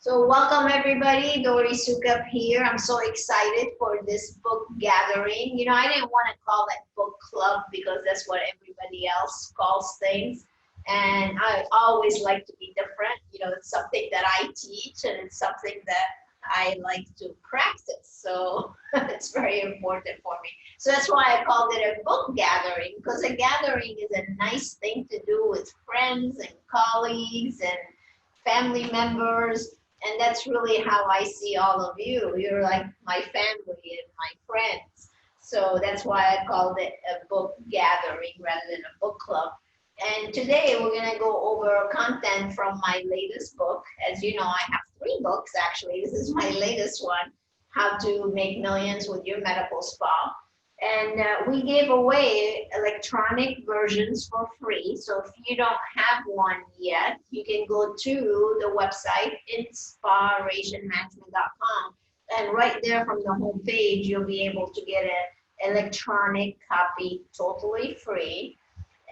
So welcome everybody, Dori Soukup here. I'm so excited for this book gathering. I didn't want to call it book club because that's what everybody else calls things. And I always like to be different. It's something that I teach and it's something that I like to practice. So it's very important for me. So that's why I called it a book gathering, because a gathering is a nice thing to do with friends and colleagues and family members. And that's really how I see all of you. You're like my family and my friends. So that's why I called it a book gathering rather than a book club. And today we're going to go over content from my latest book. As you know, I have 3 books actually. This is my latest one, How to Make Millions with Your Medical Spa. And we gave away electronic versions for free. So if you don't have one yet, you can go to the website, InSPArationManagement.com. And right there from the home page, you'll be able to get an electronic copy totally free.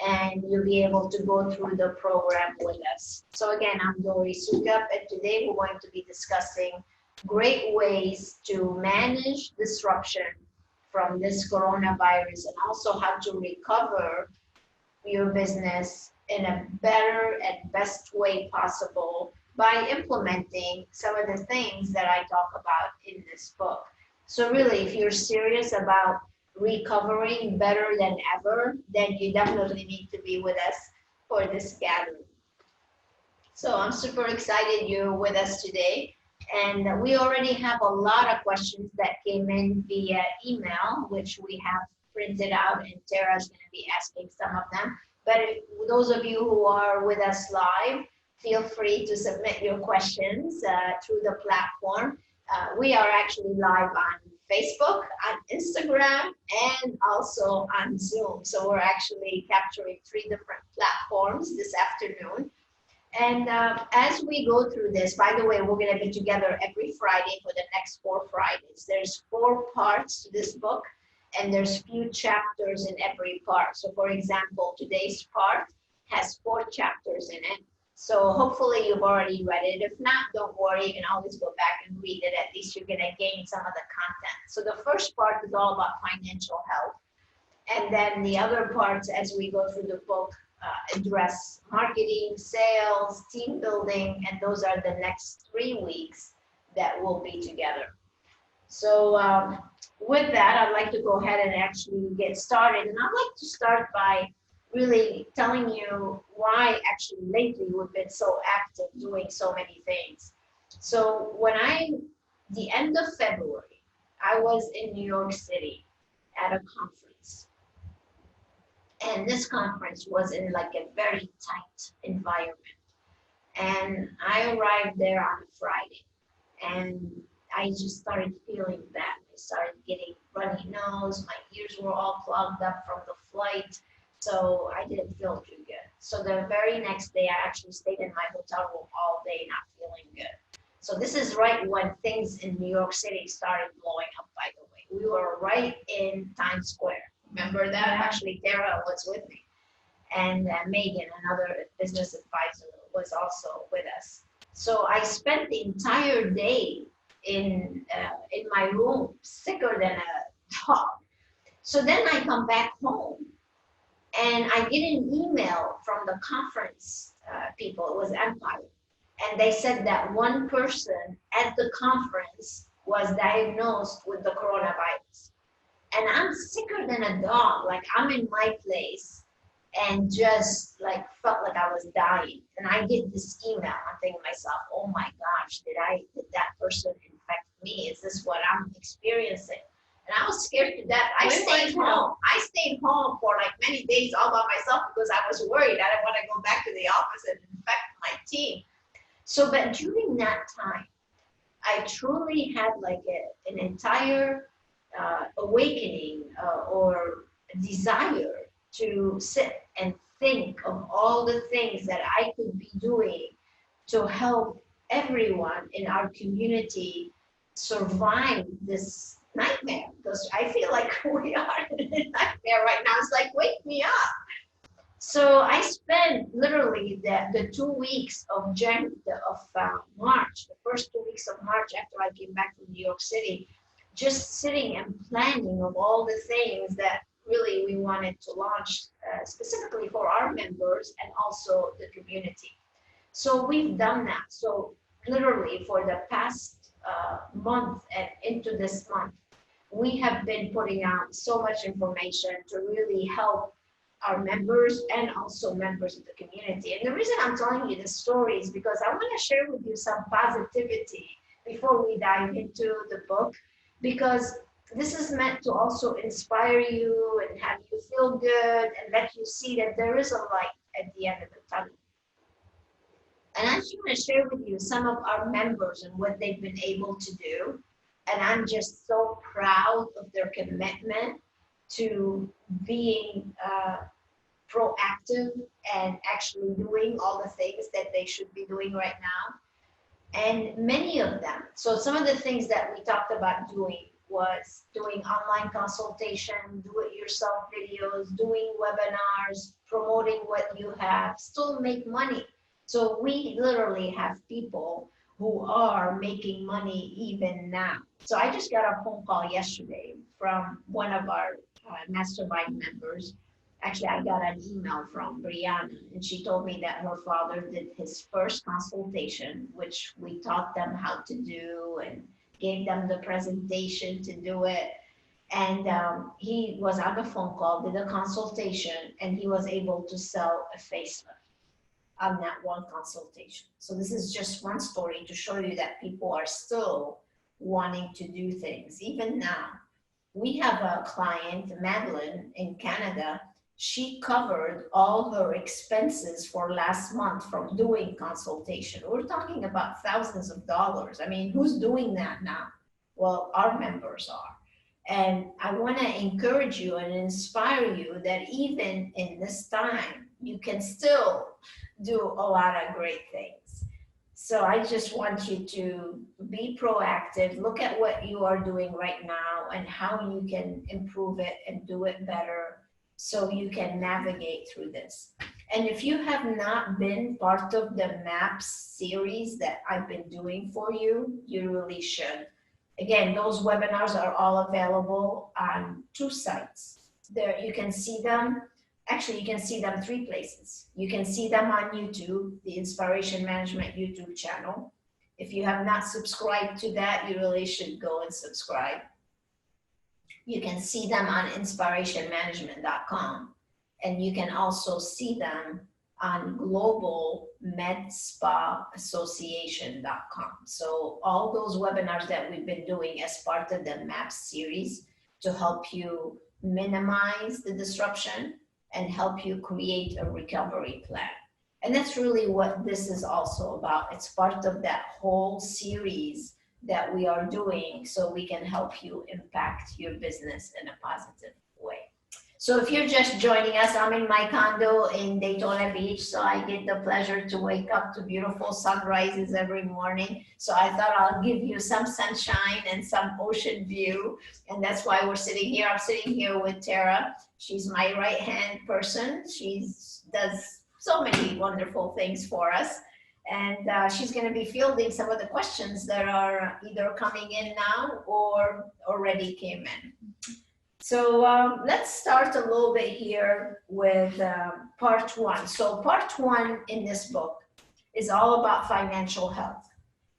And you'll be able to go through the program with us. So again, I'm Dori Soukup, and today we're going to be discussing great ways to manage disruption from this coronavirus and also how to recover your business in a better and best way possible by implementing some of the things that I talk about in this book. So really, if you're serious about recovering better than ever, then you definitely need to be with us for this gathering. So I'm super excited you're with us today. And we already have a lot of questions that came in via email, which we have printed out, and Tara's going to be asking some of them. But those of you who are with us live, feel free to submit your questions through the platform. We are actually live on Facebook, on Instagram, and also on Zoom. So we're actually capturing 3 different platforms this afternoon. And as we go through this, by the way, we're going to be together every Friday for the next 4 Fridays. There's 4 parts to this book, and there's few chapters in every part. So for example, today's part has 4 chapters in it. So hopefully you've already read it. If not, don't worry, you can always go back and read it. At least you're going to gain some of the content. So the first part is all about financial health. And then the other parts, as we go through the book, address marketing, sales, team building, and those are the next 3 weeks that we'll be together. So with that, I'd like to go ahead and actually get started. And I'd like to start by really telling you why actually lately we've been so active doing so many things. So the end of February, I was in New York City at a conference. And this conference was in like a very tight environment. And I arrived there on a Friday. And I just started feeling bad. I started getting runny nose. My ears were all clogged up from the flight. So I didn't feel too good. So the very next day, I actually stayed in my hotel room all day, not feeling good. So this is right when things in New York City started blowing up, by the way. We were right in Times Square. Remember that? Actually, Tara was with me. And Megan, another business advisor, was also with us. So I spent the entire day in my room, sicker than a dog. So then I come back home, and I get an email from the conference people. It was Empire. And they said that one person at the conference was diagnosed with the coronavirus. And I'm sicker than a dog. Like, I'm in my place and just like felt like I was dying. And I get this email. I'm thinking to myself, oh my gosh, did that person infect me? Is this what I'm experiencing? And I was scared to death. I stayed home. I stayed home for like many days all by myself because I was worried. I didn't want to go back to the office and infect my team. So, but during that time, I truly had like an entire awakening or desire to sit and think of all the things that I could be doing to help everyone in our community survive this nightmare, because I feel like we are in a nightmare right now. It's like, wake me up. So I spent literally the 2 weeks of March, the first 2 weeks of March after I came back from New York City, just sitting and planning of all the things that really we wanted to launch specifically for our members and also the community. So we've done that. So literally for the past month and into this month, we have been putting out so much information to really help our members and also members of the community. And the reason I'm telling you this story is because I want to share with you some positivity before we dive into the book, because this is meant to also inspire you and have you feel good and let you see that there is a light at the end of the tunnel. And I just want to share with you some of our members and what they've been able to do. And I'm just so proud of their commitment to being proactive and actually doing all the things that they should be doing right now. And many of them, so some of the things that we talked about doing was doing online consultation, do-it-yourself videos, doing webinars, promoting what you have, still make money. So we literally have people who are making money even now. So I just got a phone call yesterday from one of our mastermind members. Actually, I got an email from Brianna, and she told me that her father did his first consultation, which we taught them how to do and gave them the presentation to do it. And he was on a phone call, did a consultation, and he was able to sell a facelift on that one consultation. So this is just one story to show you that people are still wanting to do things, even now. We have a client, Madeline, in Canada. She covered all her expenses for last month from doing consultation. We're talking about thousands of dollars. I mean, who's doing that now? Well, our members are. And I want to encourage you and inspire you that even in this time, you can still do a lot of great things. So I just want you to be proactive, look at what you are doing right now and how you can improve it and do it better so you can navigate through this. And if you have not been part of the MAPS series that I've been doing for you, you really should. Again, those webinars are all available on 2 sites. There you can see them. Actually, you can see them 3 places. You can see them on YouTube, the InSPAration Management YouTube channel. If you have not subscribed to that, you really should go and subscribe. You can see them on InSPArationManagement.com, and you can also see them on Global MedSpa Association.com. So all those webinars that we've been doing as part of the MAPS series to help you minimize the disruption and help you create a recovery plan. And that's really what this is also about. It's part of that whole series that we are doing so we can help you impact your business in a positive way. So if you're just joining us, I'm in my condo in Daytona Beach, so I get the pleasure to wake up to beautiful sunrises every morning. So I thought I'll give you some sunshine and some ocean view, and that's why we're sitting here. I'm sitting here with Tara. She's my right-hand person. She does so many wonderful things for us. And she's going to be fielding some of the questions that are either coming in now or already came in. So let's start a little bit here with part 1. So part 1 in this book is all about financial health.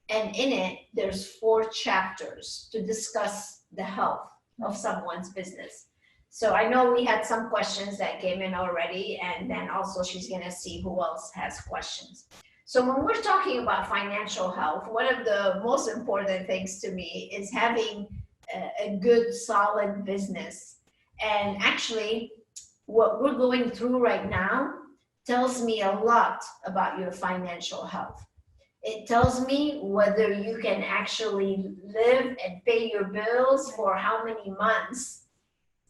And in it, there's 4 chapters to discuss the health of someone's business. So I know we had some questions that came in already, and then also she's going to see who else has questions. So when we're talking about financial health, one of the most important things to me is having a good, solid business. And actually, what we're going through right now tells me a lot about your financial health. It tells me whether you can actually live and pay your bills for how many months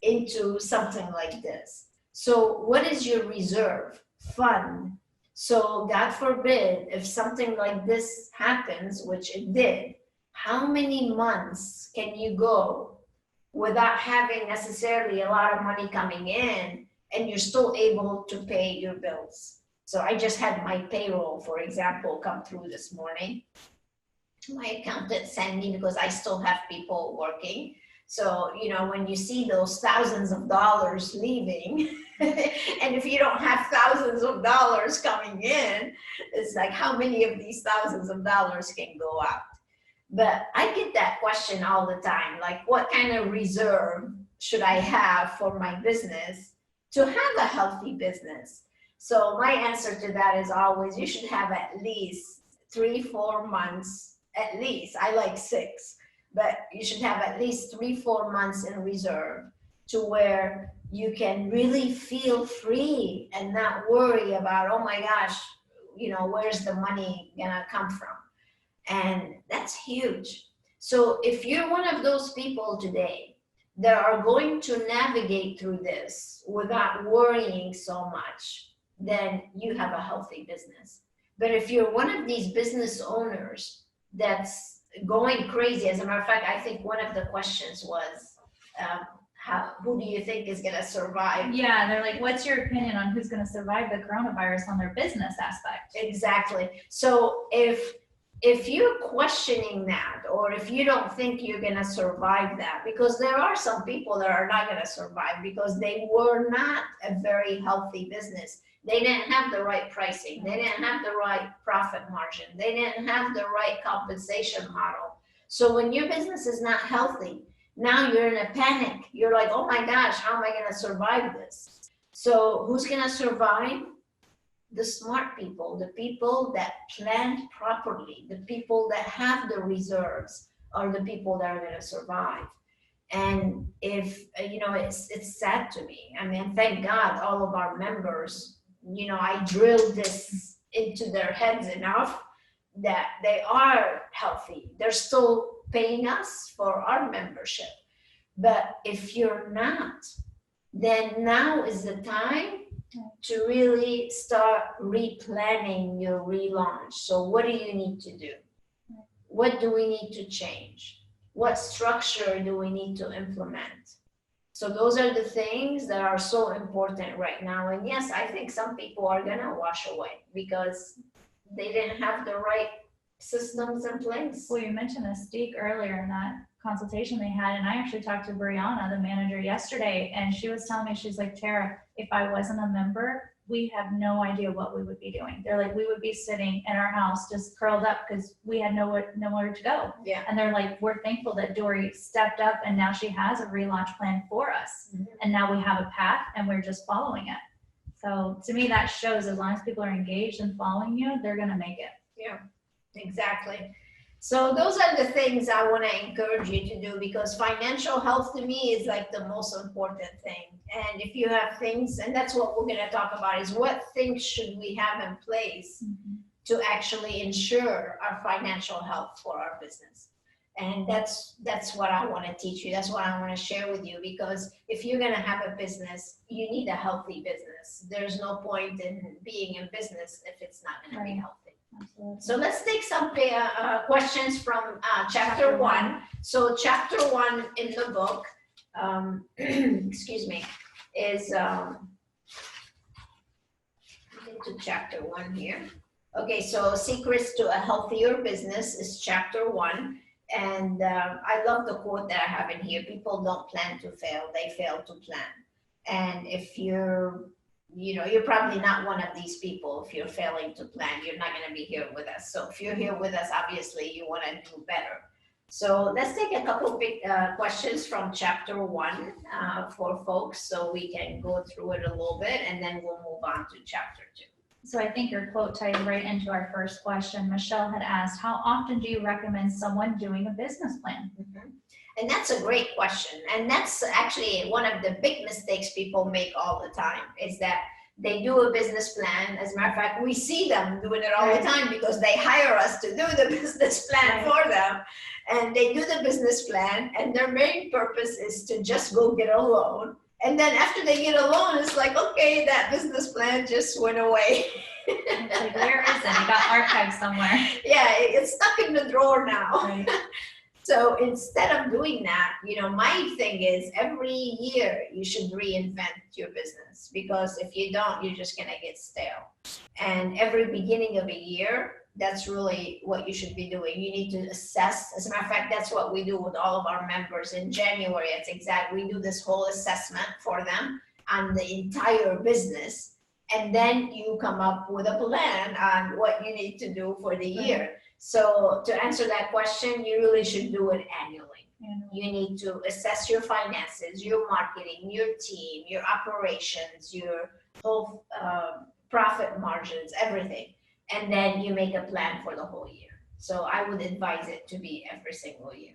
into something like this. So what is your reserve fund? So God forbid, if something like this happens, which it did, how many months can you go without having necessarily a lot of money coming in and you're still able to pay your bills. So I just had my payroll, for example, come through this morning. My accountant sent me, because I still have people working. So, you know, when you see those thousands of dollars leaving, and if you don't have thousands of dollars coming in, it's like, how many of these thousands of dollars can go out? But I get that question all the time, like, what kind of reserve should I have for my business to have a healthy business? So my answer to that is always, you should have at least 3-4 months, at least. I like 6, but you should have at least 3-4 months in reserve, to where you can really feel free and not worry about, oh my gosh, you know, where's the money gonna come from? And that's huge. So if you're one of those people today that are going to navigate through this without worrying so much, then you have a healthy business. But if you're one of these business owners that's going crazy, as a matter of fact, I think one of the questions was, who do you think is going to survive? Yeah, they're like, what's your opinion on who's going to survive the coronavirus on their business aspect? Exactly. So if you're questioning that, or if you don't think you're going to survive that, because there are some people that are not going to survive because they were not a very healthy business. They didn't have the right pricing. They didn't have the right profit margin. They didn't have the right compensation model. So when your business is not healthy, now you're in a panic. You're like, oh my gosh, how am I going to survive this? So who's going to survive? The smart people, the people that planned properly, the people that have the reserves are the people that are going to survive. And if, you know, it's sad to me. I mean, thank God all of our members, you know, I drilled this into their heads enough that they are healthy. They're still paying us for our membership. But if you're not, then now is the time to really start replanning your relaunch. So what do you need to do? What do we need to change? What structure do we need to implement? So those are the things that are so important right now. And yes, I think some people are gonna wash away because they didn't have the right systems in place. Well, you mentioned Mystique earlier in that consultation they had, and I actually talked to Brianna, the manager, yesterday, and she was telling me, she's like, Tara, if I wasn't a member, we have no idea what we would be doing. They're like, we would be sitting in our house just curled up because we had nowhere to go. Yeah. And they're like, we're thankful that Dori stepped up and now she has a relaunch plan for us. Mm-hmm. And now we have a path and we're just following it. So to me, that shows as long as people are engaged and following you, they're going to make it. Yeah, exactly. So those are the things I want to encourage you to do, because financial health to me is like the most important thing. And if you have things, and that's what we're going to talk about, is what things should we have in place to actually ensure our financial health for our business. And that's what I want to teach you. That's what I want to share with you, because if you're going to have a business, you need a healthy business. There's no point in being in business if it's not going to be healthy. Absolutely. So let's take some questions from chapter 1. So chapter 1 in the book, excuse me, is, into chapter 1 here. Okay, so Secrets to a Healthier Business is chapter 1. And I love the quote that I have in here: people don't plan to fail, they fail to plan. And if you're probably not one of these people. If you're failing to plan, you're not going to be here with us. So if you're here with us, obviously you want to do better. So let's take a couple big questions from chapter 1 for folks, so we can go through it a little bit, and then we'll move on to chapter 2. So I think your quote ties right into our first question. Michelle had asked, how often do you recommend someone doing a business plan? Mm-hmm. And that's a great question. And that's actually one of the big mistakes people make all the time, is that they do a business plan. As a matter of fact, we see them doing it all the time because they hire us to do the business plan for them. And they do the business plan, and their main purpose is to just go get a loan. And then after they get a loan, it's like, okay, that business plan just went away. It's like, where is it? It got archived somewhere. Yeah, it's stuck in the drawer now. Right. So instead of doing that, my thing is every year you should reinvent your business, because if you don't, you're just gonna get stale. And every beginning of a year, that's really what you should be doing. You need to assess. As a matter of fact, that's what we do with all of our members in January. It's exactly, we do this whole assessment for them on the entire business. And then you come up with a plan on what you need to do for the year. So to answer that question, you really should do it annually. You need to assess your finances, your marketing, your team, your operations, your whole profit margins, everything. And then you make a plan for the whole year. So I would advise it to be every single year.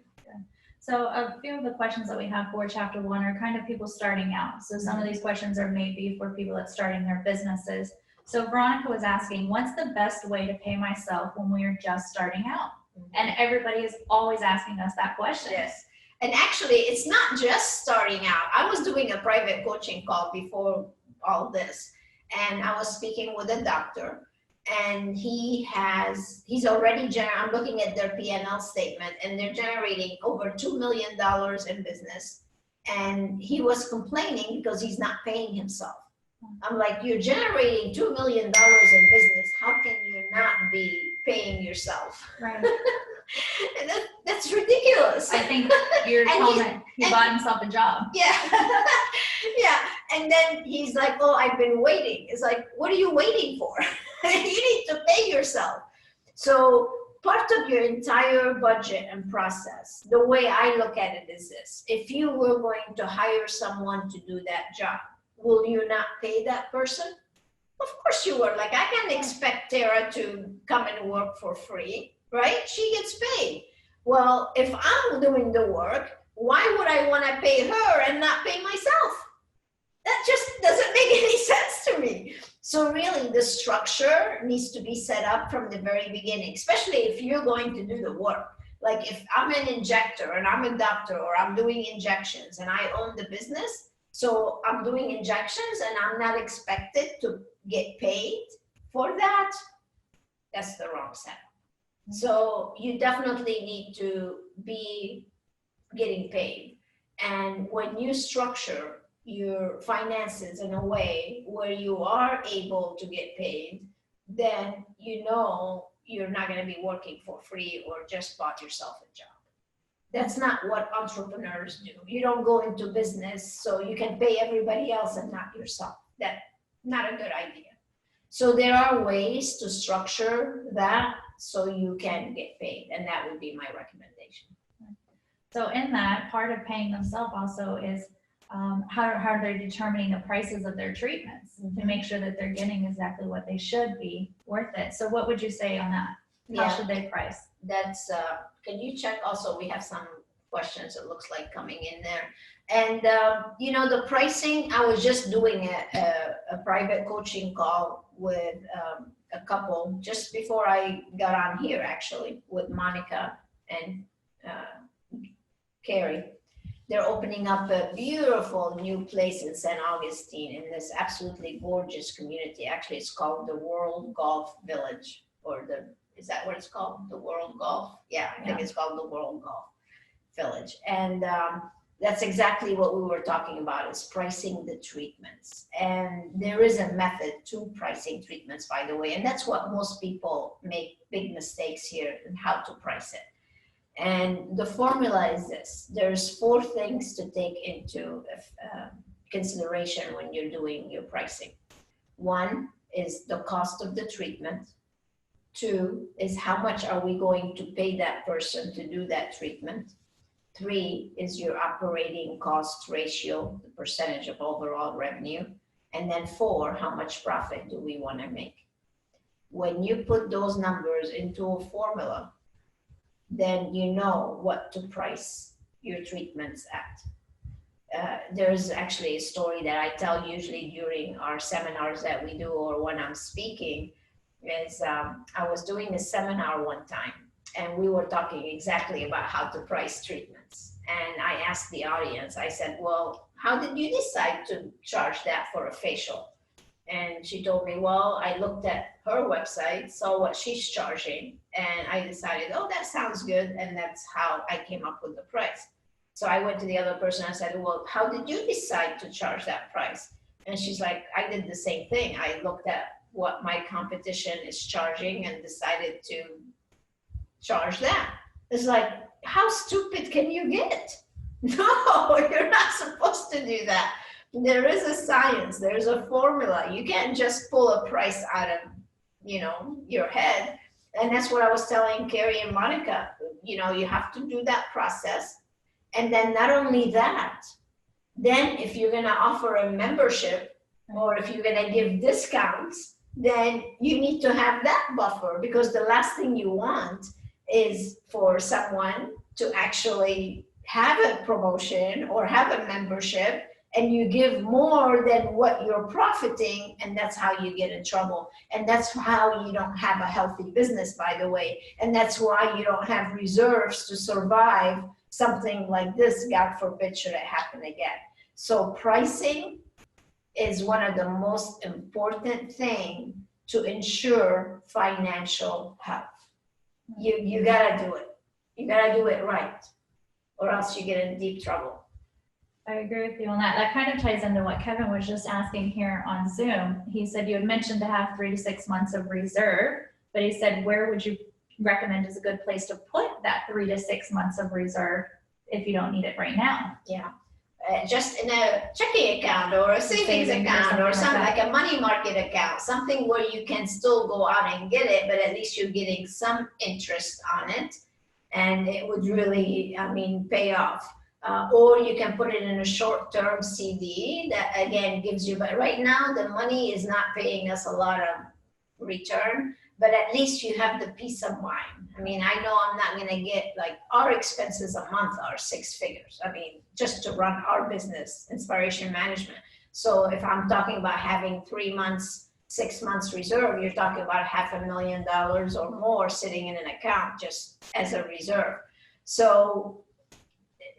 So a few of the questions that we have for chapter 1 are kind of people starting out. So some of these questions are maybe for people that's starting their businesses. So Veronica was asking, what's the best way to pay myself when we are just starting out? And everybody is always asking us that question. Yes. And actually, it's not just starting out. I was doing a private coaching call before all this, and I was speaking with a doctor, and he's already I'm looking at their P&L statement, and they're generating over $2 million in business. And he was complaining because he's not paying himself. I'm like, you're generating $2 million in business. How can you not be paying yourself? Right. And that's ridiculous. I think you're telling him he bought himself a job. Yeah. Yeah. And then he's like, oh, I've been waiting. It's like, what are you waiting for? You need to pay yourself. So part of your entire budget and process, the way I look at it is this: if you were going to hire someone to do that job, will you not pay that person? Of course you will. Like, I can't expect Tara to come and work for free, right? She gets paid. Well, if I'm doing the work, why would I want to pay her and not pay myself? That just doesn't make any sense to me. So really, the structure needs to be set up from the very beginning, especially if you're going to do the work. Like if I'm an injector and I'm a doctor, or I'm doing injections and I own the business, so I'm doing injections and I'm not expected to get paid for that, that's the wrong setup. So you definitely need to be getting paid. And when you structure your finances in a way where you are able to get paid, then you're not going to be working for free or just bought yourself a job. That's not what entrepreneurs do. You don't go into business so you can pay everybody else and not yourself. That's not a good idea. So there are ways to structure that so you can get paid, and that would be my recommendation. So in that, part of paying themselves also is how they're determining the prices of their treatments to make sure that they're getting exactly what they should be worth it. So what would you say on that? How should they price? That's, can you check also, we have some questions it looks like coming in there. And, the pricing, I was just doing a private coaching call with a couple just before I got on here, actually, with Monica and Carrie. They're opening up a beautiful new place in St. Augustine in this absolutely gorgeous community. Actually, it's called the World Golf Village, is that what it's called? The World Golf? Yeah, I think it's called the World Golf Village. And that's exactly what we were talking about, is pricing the treatments. And there is a method to pricing treatments, by the way. And that's what most people make big mistakes here in how to price it. And the formula is this: there's 4 things to take into consideration when you're doing your pricing. 1 is the cost of the treatment. 2 is how much are we going to pay that person to do that treatment. 3 is your operating cost ratio, the percentage of overall revenue. And then 4, how much profit do we want to make? When you put those numbers into a formula, then you know what to price your treatments at. There's actually a story that I tell usually during our seminars that we do, or when I'm speaking, is I was doing a seminar one time, and we were talking exactly about how to price treatments. And I asked the audience, I said, well, how did you decide to charge that for a facial? And she told me, well, I looked at her website, saw what she's charging, and I decided, oh, that sounds good. And that's how I came up with the price. So I went to the other person and said, well, how did you decide to charge that price? And she's like, I did the same thing. I looked at what my competition is charging and decided to charge that. It's like, how stupid can you get? No, you're not supposed to do that. There is a science, there's a formula. You can't just pull a price out of, your head. And that's what I was telling Carrie and Monica. You have to do that process. And then not only that, then if you're gonna offer a membership or if you're gonna give discounts, then you need to have that buffer, because the last thing you want is for someone to actually have a promotion or have a membership and you give more than what you're profiting, and that's how you get in trouble. And that's how you don't have a healthy business, by the way. And that's why you don't have reserves to survive something like this, God forbid, should it happen again. So pricing is one of the most important things to ensure financial health. You gotta do it. You gotta do it right, or else you get in deep trouble. I agree with you on that. That kind of ties into what Kevin was just asking here on Zoom. He said you had mentioned to have 3 to 6 months of reserve, but he said, where would you recommend is a good place to put that 3 to 6 months of reserve if you don't need it right now? Yeah. Just in a checking account or a savings account or something like a money market account, something where you can still go out and get it, but at least you're getting some interest on it, and it would really, pay off. Or you can put it in a short-term CD that again gives you, but right now the money is not paying us a lot of return, but at least you have the peace of mind. I know I'm not gonna get, like, our expenses a month are 6 figures. Just to run our business, InSPAration Management. So if I'm talking about having 3 months, 6 months reserve, you're talking about $500,000 or more sitting in an account just as a reserve. So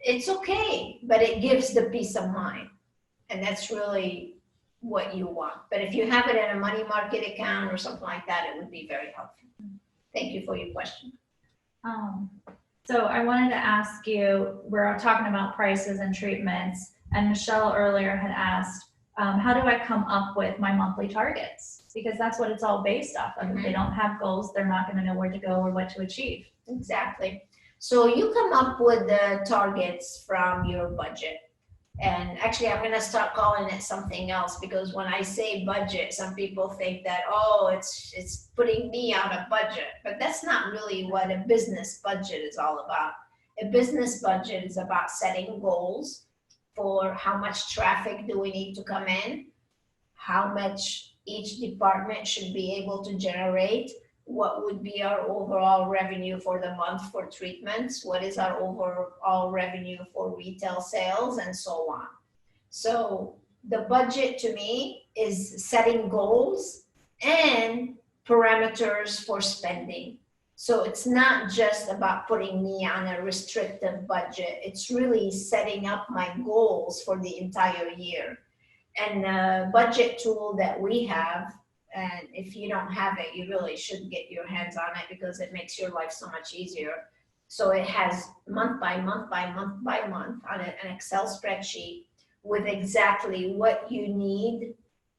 it's okay, but it gives the peace of mind. And that's really what you want. But if you have it in a money market account or something like that, it would be very helpful. Thank you for your question. So I wanted to ask you, we're talking about prices and treatments, and Michelle earlier had asked, how do I come up with my monthly targets? Because that's what it's all based off of. If they don't have goals, they're not going to know where to go or what to achieve. Exactly. So you come up with the targets from your budget. And actually, I'm going to start calling it something else, because when I say budget, some people think that, oh, it's putting me on a budget. But that's not really what a business budget is all about. A business budget is about setting goals for how much traffic do we need to come in, how much each department should be able to generate, what would be our overall revenue for the month for treatments, what is our overall revenue for retail sales, and so on. So the budget to me is setting goals and parameters for spending. So it's not just about putting me on a restrictive budget, it's really setting up my goals for the entire year. And the budget tool that we have, and if you don't have it, you really should get your hands on it, because it makes your life so much easier. So it has month by month by month by month on an Excel spreadsheet with exactly what you need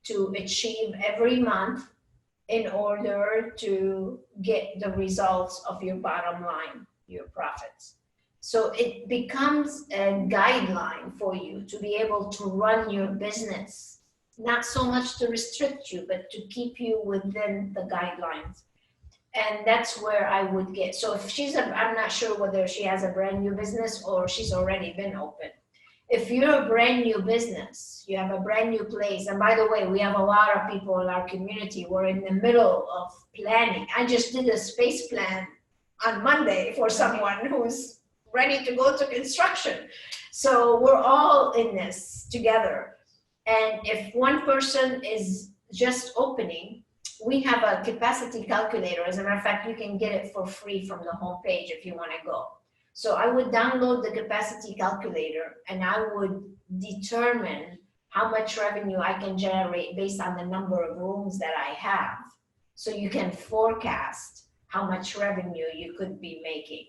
to achieve every month in order to get the results of your bottom line, your profits. So it becomes a guideline for you to be able to run your business. Not so much to restrict you, but to keep you within the guidelines. And that's where I would get. So if I'm not sure whether she has a brand new business or she's already been open. If you're a brand new business, you have a brand new place. And by the way, we have a lot of people in our community. We're in the middle of planning. I just did a space plan on Monday for someone who's ready to go to construction. So we're all in this together. And if one person is just opening, we have a capacity calculator. As a matter of fact, you can get it for free from the homepage if you want to go. So I would download the capacity calculator and I would determine how much revenue I can generate based on the number of rooms that I have. So you can forecast how much revenue you could be making.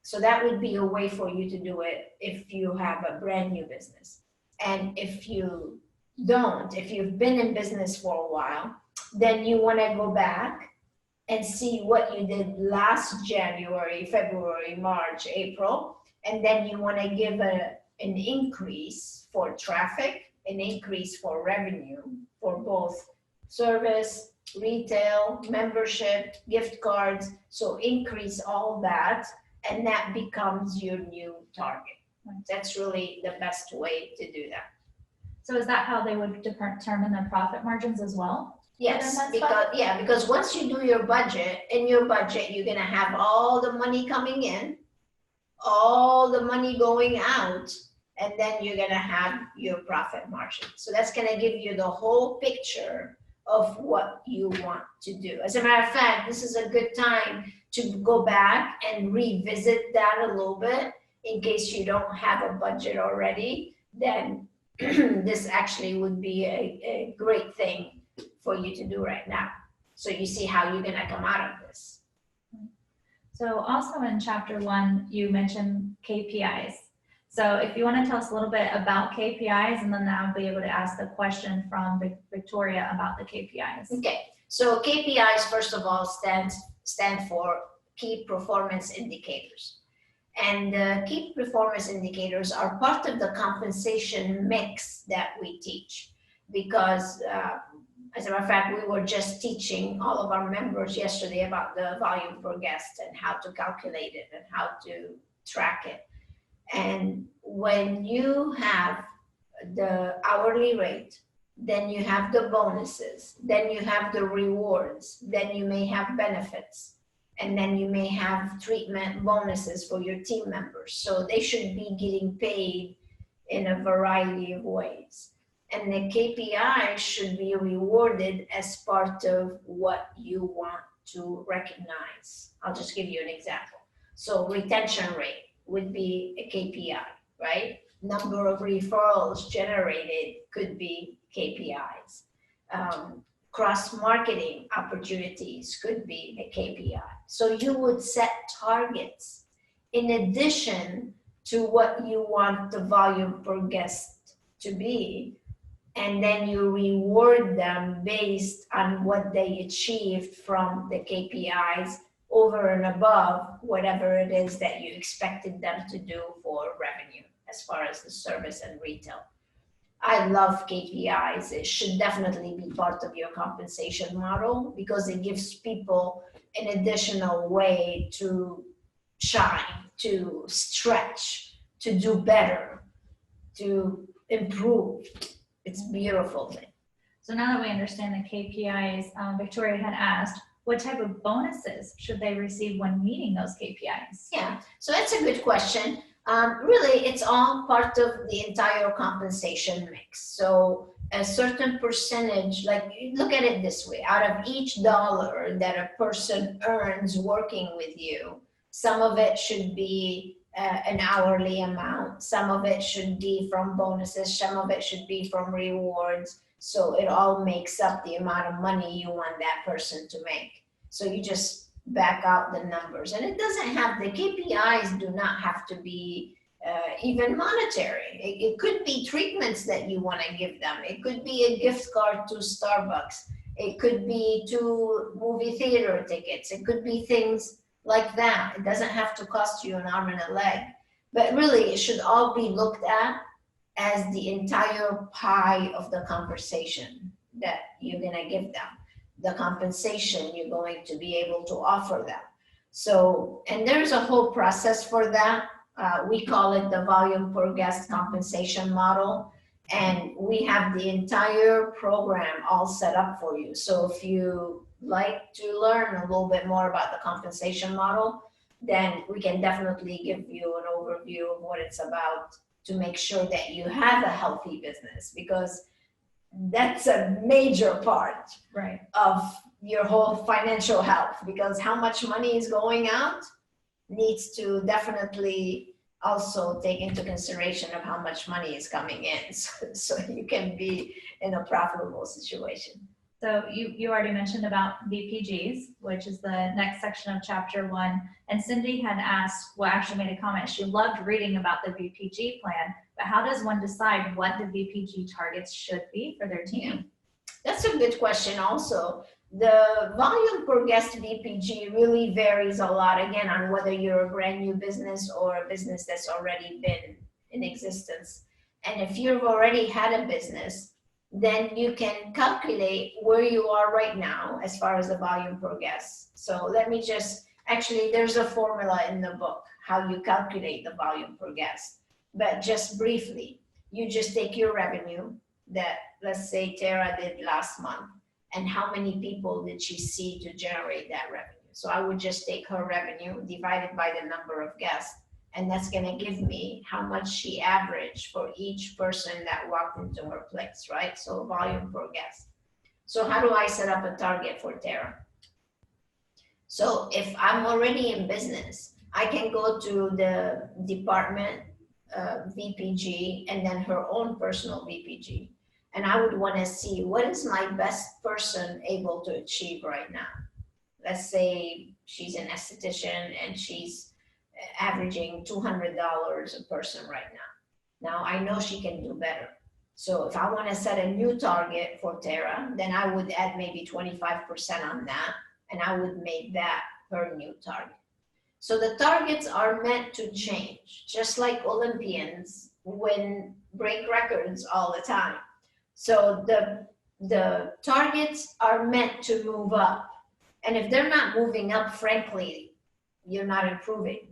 So that would be a way for you to do it if you have a brand new business. And if you don't, if you've been in business for a while, then you want to go back and see what you did last January, February, March, April, and then you want to give an increase for traffic, an increase for revenue for both service, retail, membership, gift cards. So increase all that, and that becomes your new target. That's really the best way to do that. So is that how they would determine their profit margins as well? Yes, because once you do your budget, in your budget, you're gonna have all the money coming in, all the money going out, and then you're gonna have your profit margin. So that's gonna give you the whole picture of what you want to do. As a matter of fact, this is a good time to go back and revisit that a little bit in case you don't have a budget already. Then this actually would be a great thing for you to do right now. So you see how you're gonna come out of this. So also in chapter 1, you mentioned KPIs. So if you want to tell us a little bit about KPIs, and then I'll be able to ask the question from Victoria about the KPIs. Okay, so KPIs, first of all, stand for key performance indicators. And key performance indicators are part of the compensation mix that we teach, because as a matter of fact, we were just teaching all of our members yesterday about the volume per guest and how to calculate it and how to track it. And when you have the hourly rate, then you have the bonuses, then you have the rewards, then you may have benefits, and then you may have treatment bonuses for your team members. So they should be getting paid in a variety of ways. And the KPI should be rewarded as part of what you want to recognize. I'll just give you an example. So retention rate would be a KPI, right? Number of referrals generated could be KPIs. Cross-marketing opportunities could be a KPI. So you would set targets in addition to what you want the volume per guest to be, and then you reward them based on what they achieved from the KPIs over and above whatever it is that you expected them to do for revenue as far as the service and retail. I love KPIs. It should definitely be part of your compensation model because it gives people an additional way to shine, to stretch, to do better, to improve. It's a beautiful thing. So now that we understand the KPIs, Victoria had asked, what type of bonuses should they receive when meeting those KPIs? Yeah, so that's a good question. Really, it's all part of the entire compensation mix. So a certain percentage, like look at it this way, out of each dollar that a person earns working with you, some of it should be an hourly amount, some of it should be from bonuses, some of it should be from rewards. So it all makes up the amount of money you want that person to make. So you just back out the numbers. And it doesn't have, the KPIs do not have to be even monetary. It could be treatments that you want to give them. It could be a gift card to Starbucks. It could be 2 movie theater tickets. It could be things like that. It doesn't have to cost you an arm and a leg. But really, it should all be looked at as the entire pie of the conversation that you're going to give them, the compensation you're going to be able to offer them. So, and there's a whole process for that. We call it the volume per guest compensation model. And we have the entire program all set up for you. So if you like to learn a little bit more about the compensation model, then we can definitely give you an overview of what it's about to make sure that you have a healthy business, because that's a major part of your whole financial health, because how much money is going out needs to definitely also take into consideration of how much money is coming in, so you can be in a profitable situation. So you already mentioned about VPGs, which is the next section of chapter 1. And Cindy had asked, well, actually made a comment. She loved reading about the VPG plan, but how does one decide what the VPG targets should be for their team? That's a good question also. The volume per guest VPG really varies a lot, again, on whether you're a brand new business or a business that's already been in existence. And if you've already had a business, then you can calculate where you are right now as far as the volume per guest. So let me just, actually, there's a formula in the book, how you calculate the volume per guest. But just briefly, you just take your revenue that, let's say, Tara did last month, and how many people did she see to generate that revenue. So I would just take her revenue divided by the number of guests, and that's gonna give me how much she averaged for each person that walked into her place, right? So volume per guest. So how do I set up a target for Tara? So if I'm already in business, I can go to the department VPG and then her own personal VPG. And I would want to see what is my best person able to achieve right now. Let's say she's an esthetician and she's averaging $200 a person right now. Now I know she can do better. So if I want to set a new target for Tara, then I would add maybe 25% on that, and I would make that her new target. So the targets are meant to change, just like Olympians break records all the time. So the targets are meant to move up. And if they're not moving up, frankly, you're not improving.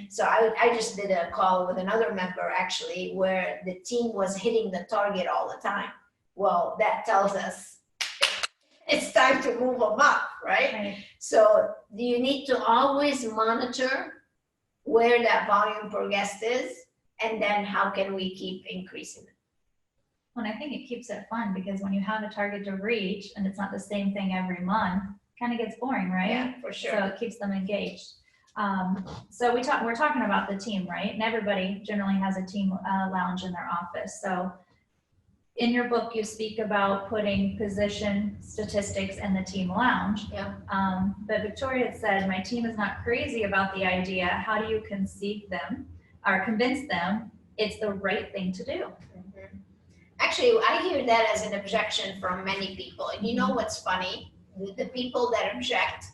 So I just did a call with another member actually where the team was hitting the target all the time. Well, that tells us it's time to move them up, right? So you need to always monitor where that volume per guest is, and then how can we keep increasing it. Well, and I think it keeps it fun because when you have a target to reach and it's not the same thing every month, kind of gets boring, right? Yeah, for sure. So it keeps them engaged. So we're talking about the team, right? And everybody generally has a team lounge in their office. So in your book, you speak about putting position statistics in the team lounge. Yeah. But Victoria had said, my team is not crazy about the idea. How do you conceive them or convince them it's the right thing to do? Mm-hmm. Actually, I hear that as an objection from many people. And you know what's funny? The people that object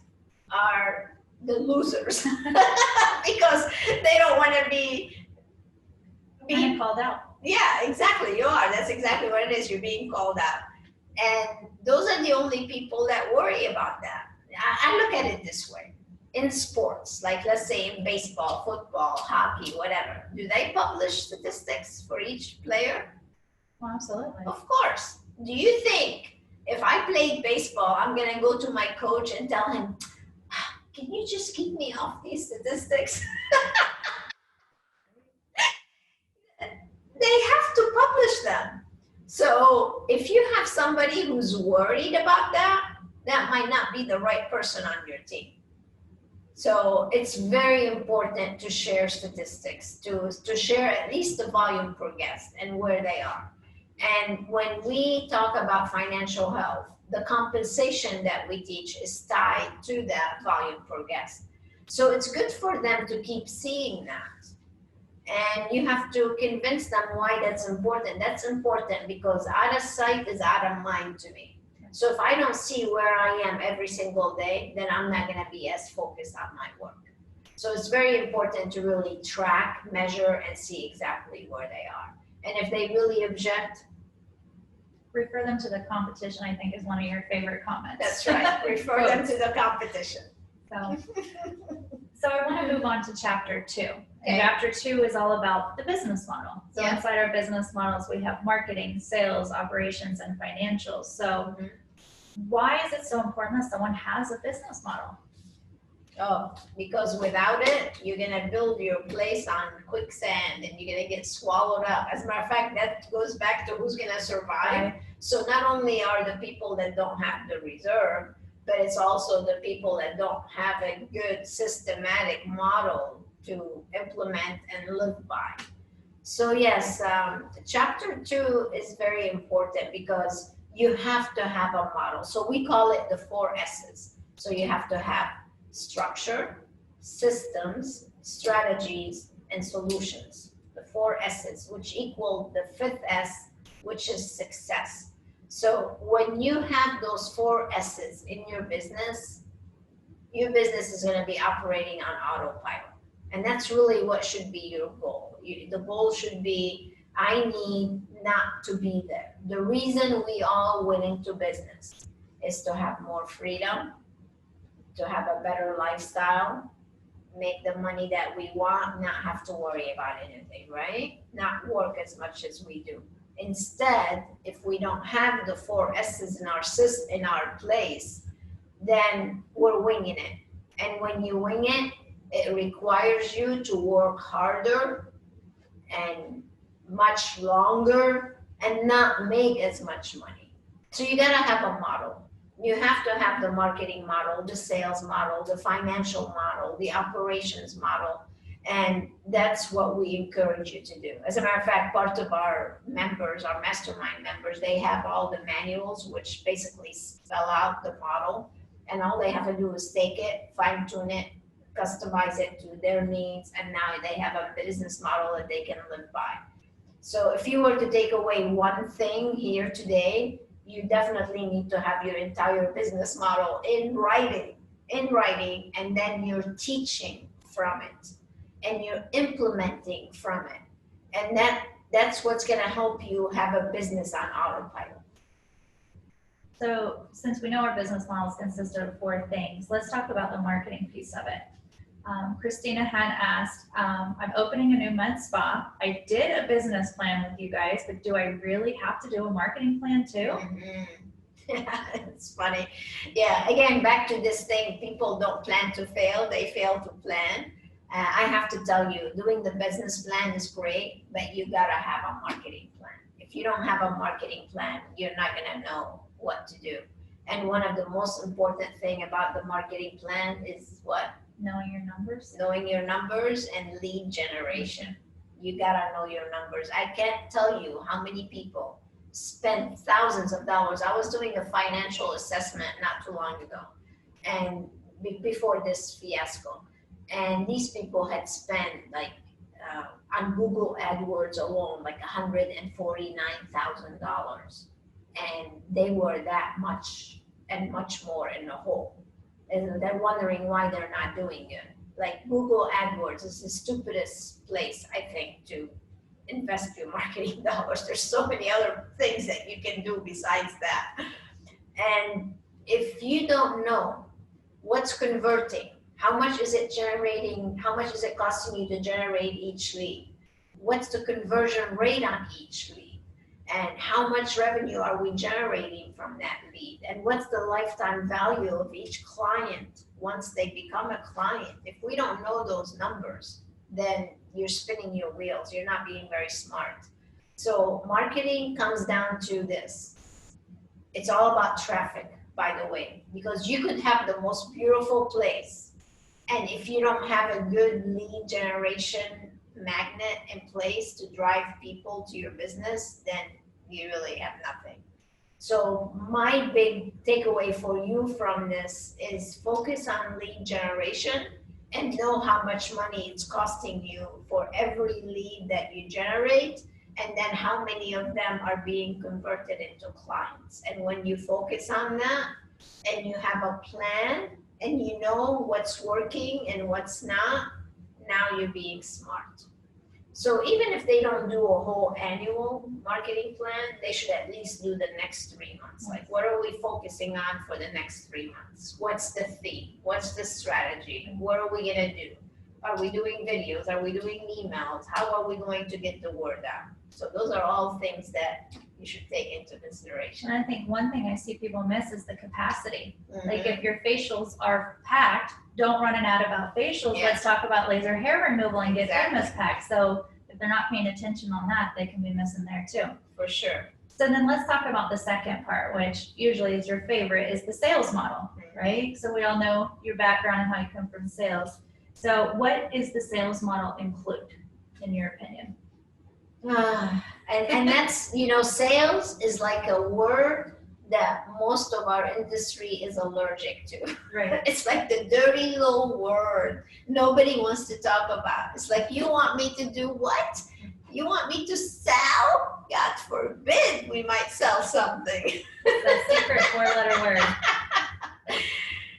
are the losers because they don't want to be called out. Yeah, exactly. You are. That's exactly what it is. You're being called out. And those are the only people that worry about that. I look at it this way. In sports, like let's say in baseball, football, hockey, whatever, do they publish statistics for each player? Well, absolutely. Of course. Do you think if I played baseball, I'm going to go to my coach and tell him, can you just keep me off these statistics? They have to publish them. So if you have somebody who's worried about that, that might not be the right person on your team. So it's very important to share statistics, to share at least the volume per guest and where they are. And when we talk about financial health, the compensation that we teach is tied to that volume per guest. So it's good for them to keep seeing that. And you have to convince them why that's important. That's important because out of sight is out of mind to me. So if I don't see where I am every single day, then I'm not going to be as focused on my work. So it's very important to really track, measure, and see exactly where they are. And if they really object, refer them to the competition, I think is one of your favorite comments. That's right. Refer them to the competition. So I want to move on to chapter 2. Okay. And chapter 2 is all about the business model. So Yeah. inside our business models, we have marketing, sales, operations, and financials. So why is it so important that someone has a business model? Oh, because without it, you're going to build your place on quicksand and you're going to get swallowed up. As a matter of fact, that goes back to who's going to survive. Right. So not only are the people that don't have the reserve, but it's also the people that don't have a good systematic model to implement and live by. So yes, chapter 2 is very important because you have to have a model. So we call it the 4 S's. So you have to have structure, systems, strategies, and solutions. The 4 S's, which equal the 5th S, which is success. So when you have those 4 S's in your business is going to be operating on autopilot. And that's really what should be your goal. The goal should be, I need not to be there. The reason we all went into business is to have more freedom, to have a better lifestyle, make the money that we want, not have to worry about anything, right? Not work as much as we do. Instead, if we don't have the 4 S's in our place, then we're winging it. And when you wing it, it requires you to work harder and much longer and not make as much money. So you gotta have a model. You have to have the marketing model, the sales model, the financial model, the operations model. And that's what we encourage you to do. As a matter of fact, part of our members, our mastermind members, they have all the manuals, which basically spell out the model. And all they have to do is take it, fine tune it, customize it to their needs. And now they have a business model that they can live by. So if you were to take away one thing here today, you definitely need to have your entire business model in writing, and then you're teaching from it and you're implementing from it. And that's what's going to help you have a business on autopilot. So since we know our business models consist of 4 things, let's talk about the marketing piece of it. Christina had asked, I'm opening a new med spa. I did a business plan with you guys, but do I really have to do a marketing plan too? Mm-hmm. It's funny. Yeah, again, back to this thing, people don't plan to fail, they fail to plan. I have to tell you, doing the business plan is great, but you gotta have a marketing plan. If you don't have a marketing plan, you're not gonna know what to do. And one of the most important thing about the marketing plan is what? Knowing your numbers. Knowing your numbers and lead generation. You gotta know your numbers. I can't tell you how many people spend thousands of dollars. I was doing a financial assessment not too long ago, and before this fiasco. And these people had spent on Google AdWords alone, like $149,000. And they were that much and much more in the hole. And they're wondering why they're not doing it. Like Google AdWords is the stupidest place, I think, to invest your marketing dollars. There's so many other things that you can do besides that. And if you don't know what's converting, how much is it generating, how much is it costing you to generate each lead? What's the conversion rate on each lead? And how much revenue are we generating from that lead? And what's the lifetime value of each client once they become a client? If we don't know those numbers, then you're spinning your wheels. You're not being very smart. So marketing comes down to this. It's all about traffic, by the way, because you could have the most beautiful place, and if you don't have a good lead generation magnet in place to drive people to your business, then you really have nothing. So my big takeaway for you from this is focus on lead generation and know how much money it's costing you for every lead that you generate, and then how many of them are being converted into clients. And when you focus on that and you have a plan and you know what's working and what's not, now you're being smart. So even if they don't do a whole annual marketing plan, they should at least do the next 3 months. Like, what are we focusing on for the next 3 months? What's the theme? What's the strategy? What are we gonna do? Are we doing videos? Are we doing emails? How are we going to get the word out? So those are all things that you should take into consideration. And I think one thing I see people miss is the capacity. Mm-hmm. Like if your facials are packed, don't run an ad about facials. Yeah. Let's talk about laser hair removal and get them as packed. So if they're not paying attention on that, they can be missing there too. For sure. So then let's talk about the second part, which usually is your favorite, is the sales model, right? So we all know your background and how you come from sales. So what is the sales model include, in your opinion? And that's, sales is like a word that most of our industry is allergic to. Right. It's like the dirty little word nobody wants to talk about. It's like, you want me to do what? You want me to sell? God forbid we might sell something. The secret four-letter word.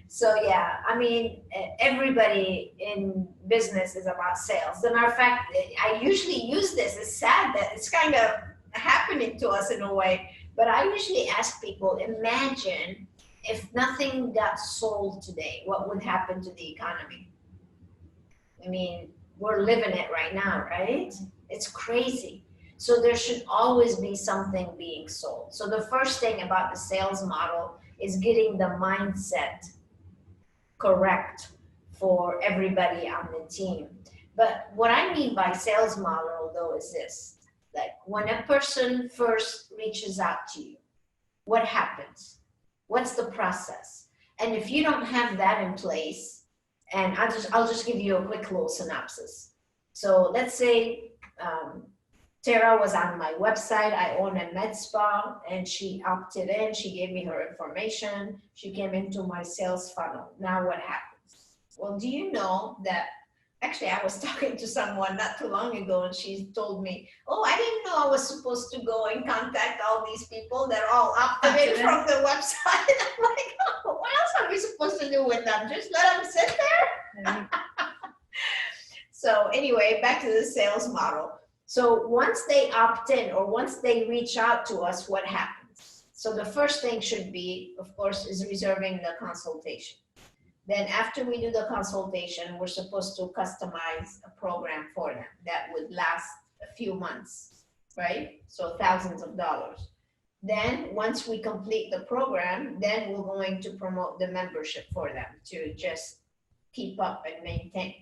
So yeah, I mean, everybody in business is about sales. As a matter of fact, I usually use this. It's sad that it's kind of happening to us in a way, but I usually ask people, imagine if nothing got sold today, what would happen to the economy? I mean, we're living it right now, right? It's crazy. So there should always be something being sold. So the first thing about the sales model is getting the mindset correct for everybody on the team. But what I mean by sales model though is this, like when a person first reaches out to you, what happens? What's the process? And if you don't have that in place, and I'll just give you a quick little synopsis. So let's say Tara was on my website. I own a med spa, and she opted in. She gave me her information. She came into my sales funnel. Now what happens? Well, do you know that actually I was talking to someone not too long ago, and she told me, oh, I didn't know I was supposed to go and contact all these people. They're all opted in from the website. I'm like, oh, what else are we supposed to do with them? Just let them sit there? So anyway, back to the sales model. So once they opt in or once they reach out to us, what happens? So the first thing should be, of course, is reserving the consultation. Then after we do the consultation, we're supposed to customize a program for them that would last a few months, right? So thousands of dollars. Then once we complete the program, then we're going to promote the membership for them to just keep up and maintain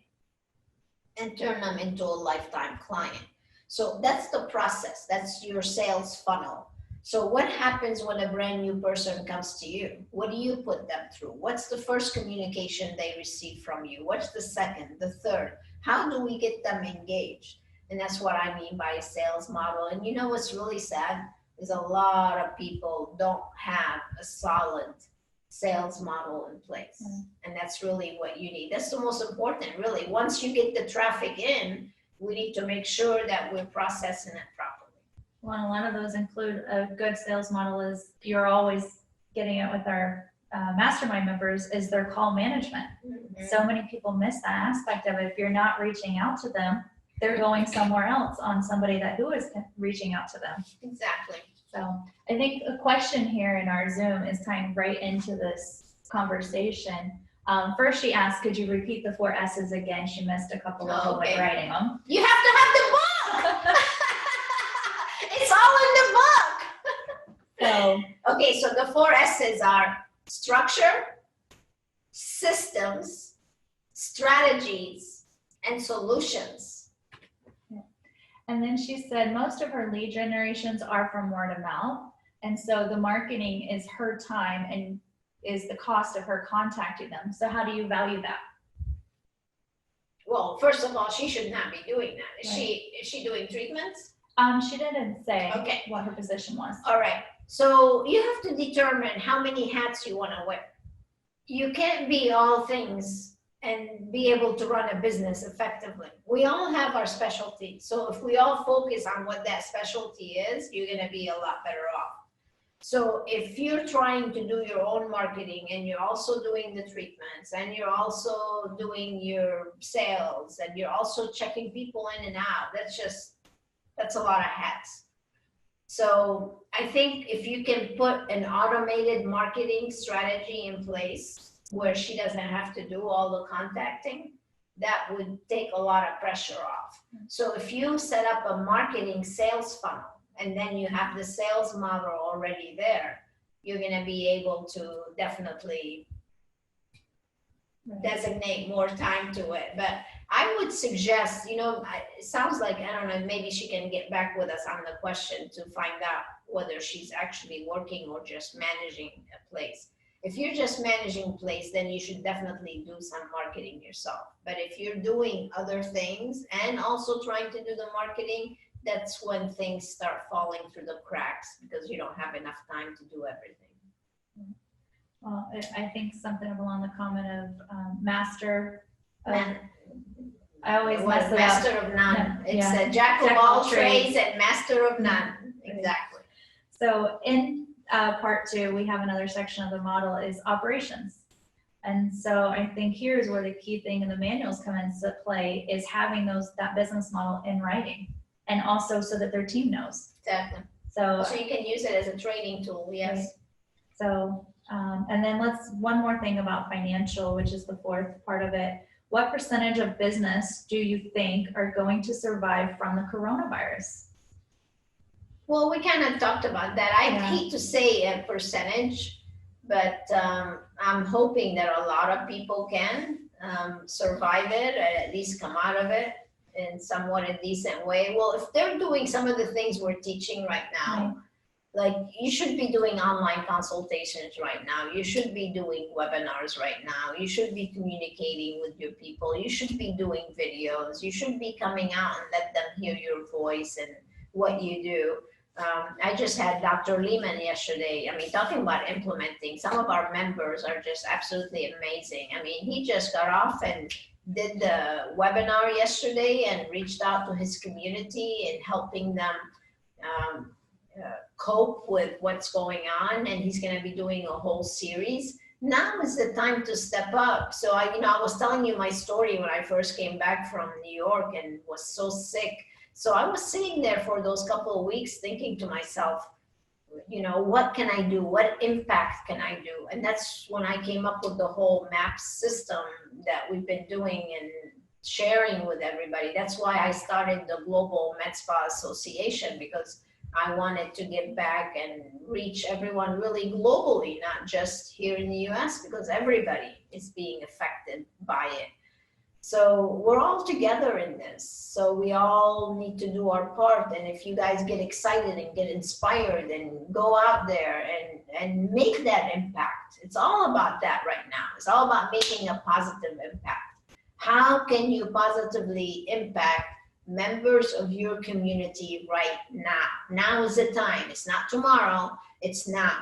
and turn them into a lifetime client. So that's the process. That's your sales funnel. So what happens when a brand new person comes to you? What do you put them through? What's the first communication they receive from you? What's the second, the third? How do we get them engaged? And that's what I mean by a sales model. And you know what's really sad is a lot of people don't have a solid sales model in place. And that's really what you need. That's the most important, really. Once you get the traffic in, we need to make sure that we're processing it properly. Well, a lot of those include a good sales model is you're always getting it with our mastermind members is their call management. Mm-hmm. So many people miss that aspect of it. If you're not reaching out to them, they're going somewhere else on somebody who is reaching out to them. Exactly. So I think a question here in our Zoom is tying right into this conversation. First, she asked, could you repeat the 4 S's again? She missed a couple of them when writing them. You have to have the book. It's all in the book. So, okay, so the 4 S's are structure, systems, strategies, and solutions. And then she said most of her lead generations are from word of mouth. And so the marketing is her time and is the cost of her contacting them. So how do you value that? Well, first of all, she should not be doing that. Is she doing treatments? She didn't say what her position was. All right. So you have to determine how many hats you want to wear. You can't be all things and be able to run a business effectively. We all have our specialty. So if we all focus on what that specialty is, you're going to be a lot better off. So if you're trying to do your own marketing and you're also doing the treatments and you're also doing your sales and you're also checking people in and out, that's a lot of hats. So I think if you can put an automated marketing strategy in place where she doesn't have to do all the contacting, that would take a lot of pressure off. So if you set up a marketing sales funnel, and then you have the sales model already there, you're going to be able to definitely designate more time to it. But I would suggest, it sounds like, I don't know, maybe she can get back with us on the question to find out whether she's actually working or just managing a place. If you're just managing place, then you should definitely do some marketing yourself. But if you're doing other things and also trying to do the marketing, that's when things start falling through the cracks because you don't have enough time to do everything. Well, I think something along the comment of master of, I always What, mess it up. master of none. No, It's yeah. a jack of all trades and master of none. Exactly. So in part 2, we have another section of the model is operations. And so I think here's where the key thing in the manuals come into play is having that business model in writing, and also so that their team knows. Exactly. So you can use it as a training tool. Yes. Right. So, and then one more thing about financial, which is the 4th part of it. What percentage of business do you think are going to survive from the coronavirus? Well, we kind of talked about that. I Yeah. hate to say a percentage, but I'm hoping that a lot of people can survive it, or at least come out of it in somewhat a decent way. Well, if they're doing some of the things we're teaching right now, like you should be doing online consultations right now. You should be doing webinars right now. You should be communicating with your people. You should be doing videos. You should be coming out and let them hear your voice and what you do. I just had Dr. Lehman yesterday. I mean, talking about implementing, some of our members are just absolutely amazing. I mean, he just got off and did the webinar yesterday and reached out to his community and helping them cope with what's going on. And he's going to be doing a whole series. Now is the time to step up. So I was telling you my story when I first came back from New York and was so sick. So I was sitting there for those couple of weeks thinking to myself, what can I do? What impact can I do? And that's when I came up with the whole MAP system that we've been doing and sharing with everybody. That's why I started the Global MedSpa Association, because I wanted to give back and reach everyone really globally, not just here in the US, because everybody is being affected by it. So we're all together in this. So we all need to do our part. And if you guys get excited and get inspired and go out there and make that impact, it's all about that right now. It's all about making a positive impact. How can you positively impact members of your community right now? Now is the time. It's not tomorrow, it's now.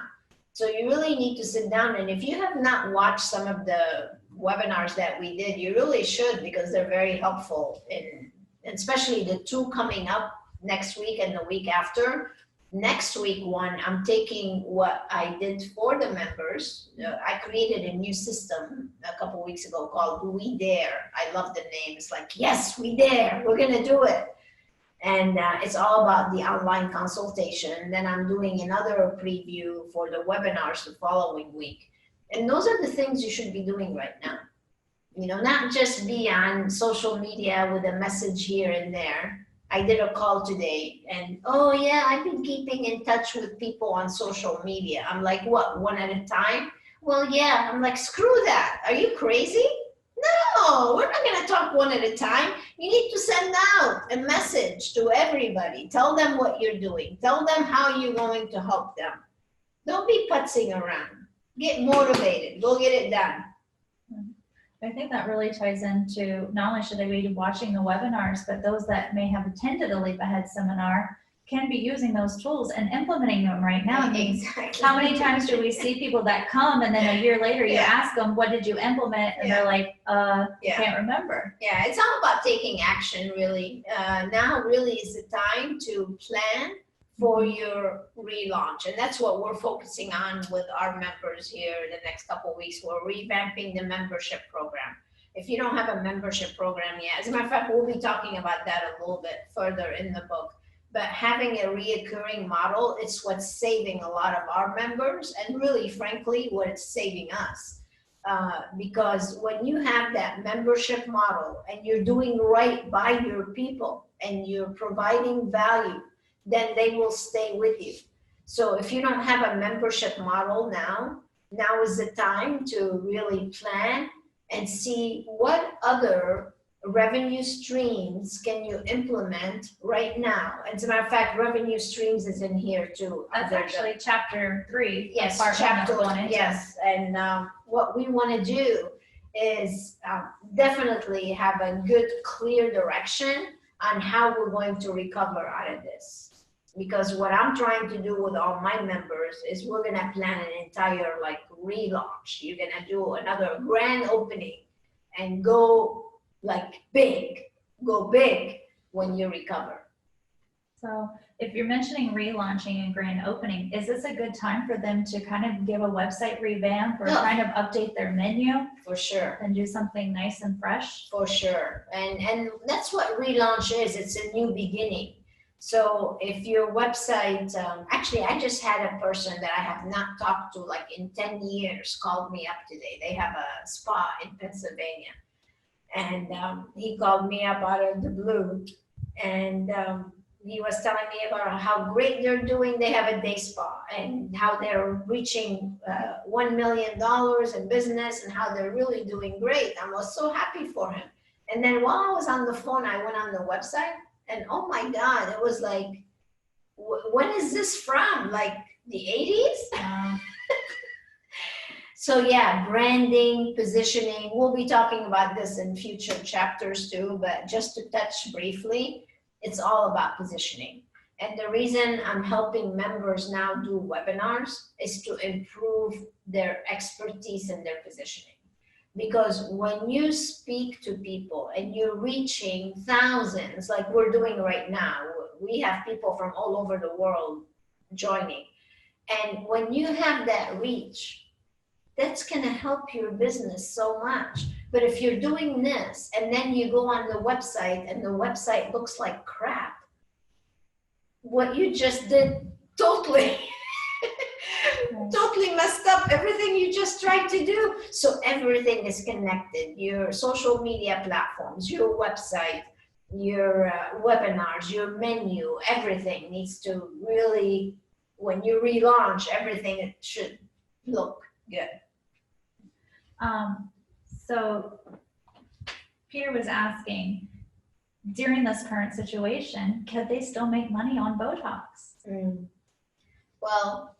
So you really need to sit down, and if you have not watched some of the webinars that we did, you really should, because they're very helpful, especially the 2 coming up next week and the week after. Next week one, I'm taking what I did for the members. I created a new system a couple weeks ago called We Dare. I love the name. It's like, yes, we dare. We're going to do it. And it's all about the online consultation. Then I'm doing another preview for the webinars the following week. And those are the things you should be doing right now. Not just be on social media with a message here and there. I did a call today and, oh yeah, I've been keeping in touch with people on social media. I'm like, what, one at a time? Well, yeah. I'm like, screw that. Are you crazy? No, we're not going to talk one at a time. You need to send out a message to everybody. Tell them what you're doing. Tell them how you're going to help them. Don't be putzing around. Get motivated. Go get it done. I think that really ties into not only should they be watching the webinars, but those that may have attended a Leap Ahead seminar can be using those tools and implementing them right now. I mean, exactly. How many times do we see people that come and then a year later you Yeah. ask them, what did you implement? And they're like, Yeah. can't remember. Yeah, it's all about taking action, really. Now really is the time to plan for your relaunch. And that's what we're focusing on with our members here the next couple of weeks. We're revamping the membership program. If you don't have a membership program yet, as a matter of fact, we'll be talking about that a little bit further in the book. But having a reoccurring model, it's what's saving a lot of our members, and really, frankly, what it's saving us. Because when you have that membership model and you're doing right by your people and you're providing value, then they will stay with you. So if you don't have a membership model now is the time to really plan and see what other revenue streams can you implement right now? As a matter of fact, revenue streams is in here too. That's actually chapter 3. Yes, part one that chapter we're going into. yes. And what we want to do is definitely have a good, clear direction on how we're going to recover out of this. Because what I'm trying to do with all my members is we're going to plan an entire like relaunch. You're going to do another grand opening and go like big, go big when you recover. So if you're mentioning relaunching and grand opening, is this a good time for them to kind of give a website revamp or kind of update their menu? For sure. And do something nice and fresh? For sure. And that's what relaunch is. It's a new beginning. So if your website, actually I just had a person that I have not talked to like in 10 years called me up today. They have a spa in Pennsylvania. And he called me up out of the blue, and he was telling me about how great they're doing. They have a day spa and how they're reaching $1 million in business and how they're really doing great. I was so happy for him. And then while I was on the phone, I went on the website and oh my God, it was like, when is this from? Like the 80s? So yeah, branding, positioning, we'll be talking about this in future chapters too, but just to touch briefly, it's all about positioning. And the reason I'm helping members now do webinars is to improve their expertise and their positioning. Because when you speak to people and you're reaching thousands, like we're doing right now, we have people from all over the world joining. And when you have that reach, that's going to help your business so much. But if you're doing this and then you go on the website and the website looks like crap, what you just did totally, totally messed up everything you just tried to do. So everything is connected. Your social media platforms, your website, your webinars, your menu, everything needs to really, when you relaunch, everything should look good. So Peter was asking, during this current situation, could they still make money on Botox? Well,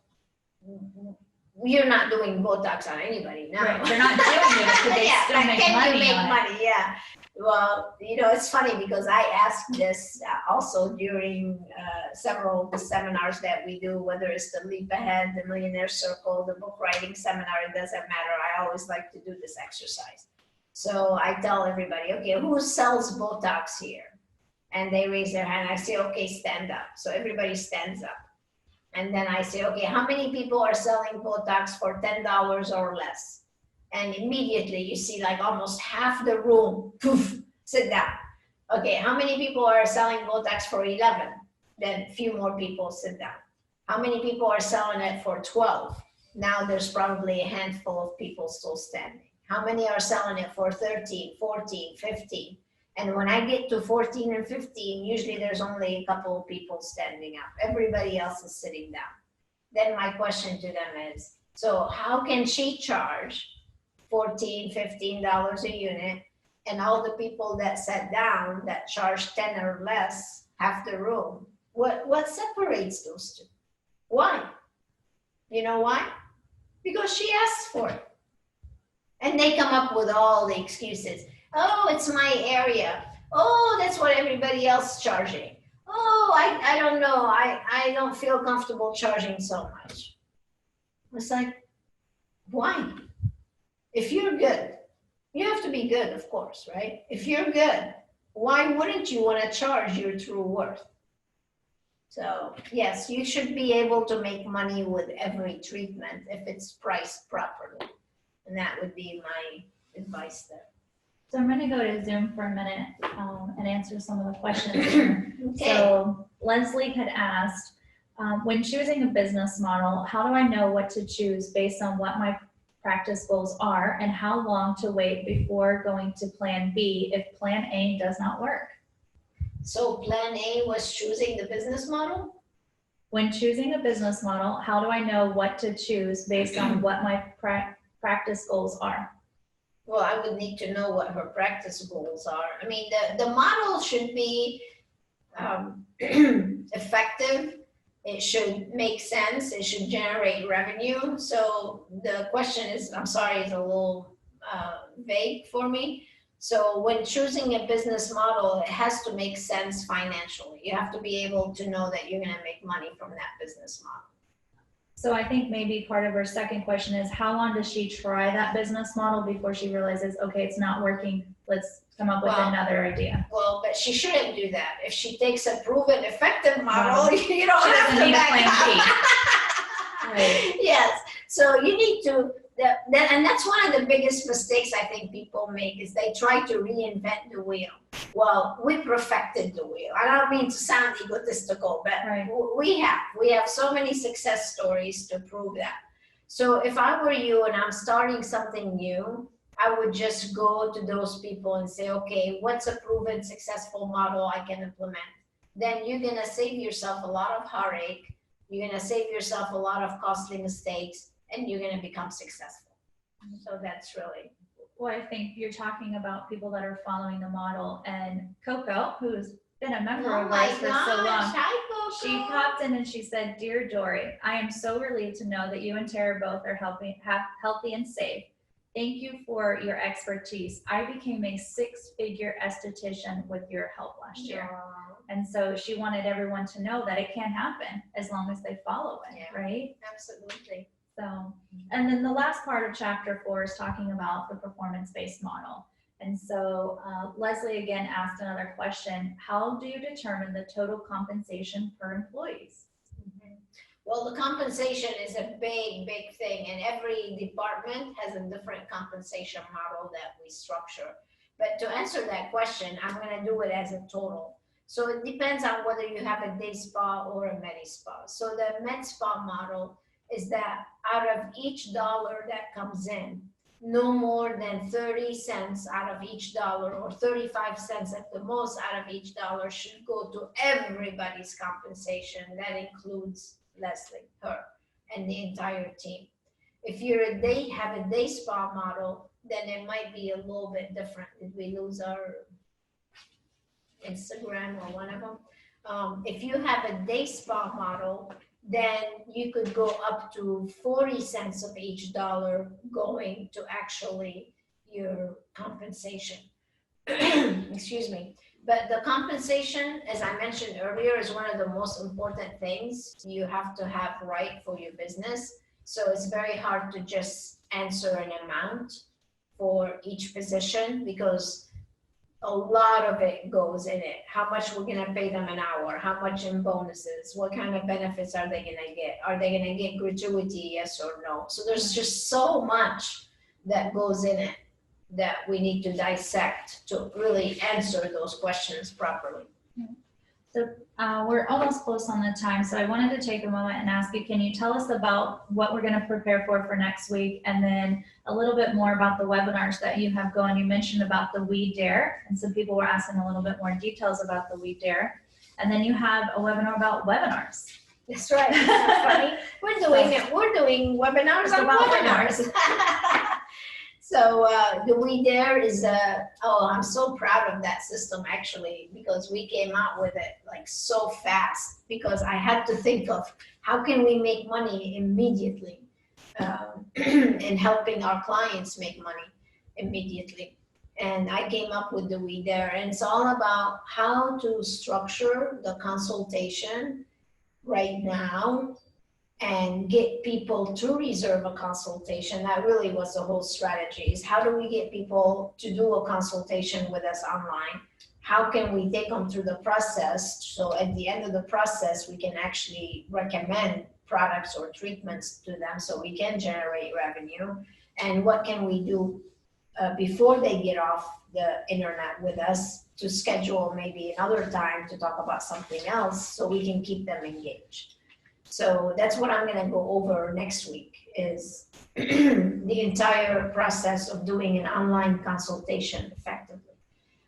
we're not doing Botox on anybody now. Right, they're not doing it, so they yeah, still make can money you make on money? Yeah. Well, you know, it's funny because I asked this also during several of the seminars that we do, whether it's the Leap Ahead, the Millionaire Circle, the book writing seminar, it doesn't matter. I always like to do this exercise. So I tell everybody, okay, who sells Botox here? And they raise their hand. I say, okay, stand up. So everybody stands up. And then I say, okay, how many people are selling Botox for $10 or less? And immediately you see like almost half the room, poof, sit down. Okay, how many people are selling Botox for 11? Then a few more people sit down. How many people are selling it for 12? Now there's probably a handful of people still standing. How many are selling it for 13, 14, 15? And when I get to 14 and 15, usually there's only a couple of people standing up. Everybody else is sitting down. Then my question to them is, so how can she charge $14, $15 a unit, and all the people that sat down that charged 10 or less, half the room? What separates those two? Why? You know why? Because she asked for it. And they come up with all the excuses. Oh, it's my area. Oh, that's what everybody else is charging. Oh, I don't know. I don't feel comfortable charging so much. It's like, why? If you're good, you have to be good, of course, right? If you're good, why wouldn't you want to charge your true worth? So yes, you should be able to make money with every treatment if it's priced properly. And that would be my advice there. So I'm going to go to Zoom for a minute and answer some of the questions here. Okay. So Leslie had asked, when choosing a business model, how do I know what to choose based on what my practice goals are and how long to wait before going to plan B if plan A does not work? So plan A was choosing the business model? When choosing a business model, how do I know what to choose based on what my practice goals are? Well, I would need to know what her practice goals are. I mean, the model should be effective. It should make sense. It should generate revenue. So the question is, I'm sorry, is a little vague for me. So when choosing a business model, it has to make sense financially. You have to be able to know that you're going to make money from that business model. So I think maybe part of her second question is, how long does she try that business model before she realizes, okay, it's not working, let's come up with another idea? Well, but she shouldn't do that. If she takes a proven effective model, you don't have to need a back plan up. Right. Yes, so you need to, and that's one of the biggest mistakes I think people make, is they try to reinvent the wheel. Well, we perfected the wheel. I don't mean to sound egotistical, but Right. we have so many success stories to prove that. So if I were you and I'm starting something new, I would just go to those people and say, okay, what's a proven successful model I can implement? Then you're gonna save yourself a lot of heartache. You're gonna save yourself a lot of costly mistakes, and you're gonna become successful. So that's really. Well, I think you're talking about people that are following the model, and Coco, who's been a member of ours for so long, she popped in and she said, "Dear Dori, I am so relieved to know that you and Tara both are healthy and safe. Thank you for your expertise. I became a 6-figure esthetician with your help last year." And so she wanted everyone to know that it can happen as long as they follow it, Yeah, right? absolutely. So, and then the last part of chapter 4 is talking about the performance-based model. And so Leslie again asked another question: how do you determine the total compensation per employees? Well, the compensation is a big, big thing, and every department has a different compensation model that we structure. But to answer that question, I'm going to do it as a total. So it depends on whether you have a day spa or a med spa. So the med spa model is that out of each dollar that comes in, no more than 30 cents out of each dollar, or 35 cents at the most out of each dollar, should go to everybody's compensation. That includes Leslie, her, and the entire team. If you're have a day spa model, then it might be a little bit different. Did we lose our Instagram or one of them? If you have a day spa model, then you could go up to 40 cents of each dollar going to actually your compensation. Excuse me. But the compensation, as I mentioned earlier, is one of the most important things you have to have right for your business. So it's very hard to just answer an amount for each position, because a lot of it goes in it. How much we're gonna pay them an hour, how much in bonuses, what kind of benefits are they gonna get? Are they gonna get gratuity, yes or no? So there's just so much that goes in it that we need to dissect to really answer those questions properly. So we're almost close on the time, so I wanted to take a moment and ask you, can you tell us about what we're going to prepare for next week, and then a little bit more about the webinars that you have going? You mentioned about the We Dare, and some people were asking a little bit more details about the We Dare, and then you have a webinar about webinars. That's right. That's funny. We're doing it. We're doing webinars on webinars. So the We Dare is I'm so proud of that system, actually, because we came out with it like so fast, because I had to think of how can we make money immediately and helping our clients make money immediately. And I came up with the We Dare, and it's all about how to structure the consultation right now and get people to reserve a consultation. That really was the whole strategy, is how do we get people to do a consultation with us online? How can we take them through the process, so at the end of the process we can actually recommend products or treatments to them so we can generate revenue? And what can we do before they get off the internet with us to schedule maybe another time to talk about something else so we can keep them engaged? So that's what I'm going to go over next week, is the entire process of doing an online consultation effectively.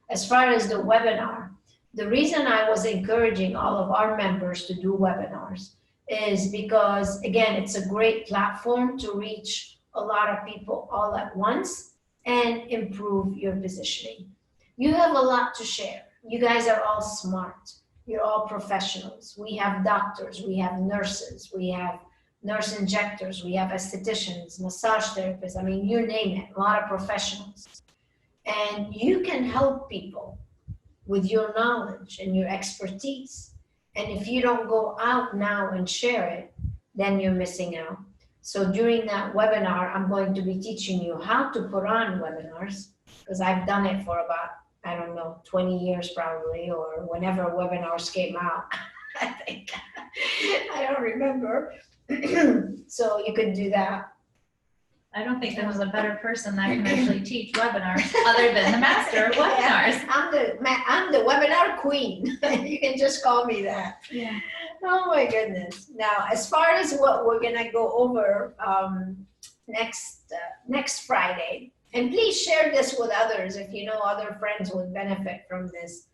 As far as the webinar, the reason I was encouraging all of our members to do webinars is because, again, it's a great platform to reach a lot of people all at once, and improve your positioning. You have a lot to share. You guys are all smart. You're all professionals. We have doctors, we have nurses, we have nurse injectors, we have estheticians, massage therapists. I mean, you name it, a lot of professionals. And you can help people with your knowledge and your expertise. And if you don't go out now and share it, then you're missing out. So during that webinar, I'm going to be teaching you how to put on webinars, because I've done it for about, I don't know, 20 years probably, or whenever webinars came out, I think. I don't remember. So you could do that. I don't think there was a better person that can actually teach webinars other than the master of webinars. Yeah, I'm the webinar queen. You can just call me that. Yeah. Oh my goodness. Now, as far as what we're gonna go over next Friday, and please share this with others if you know other friends would benefit from this.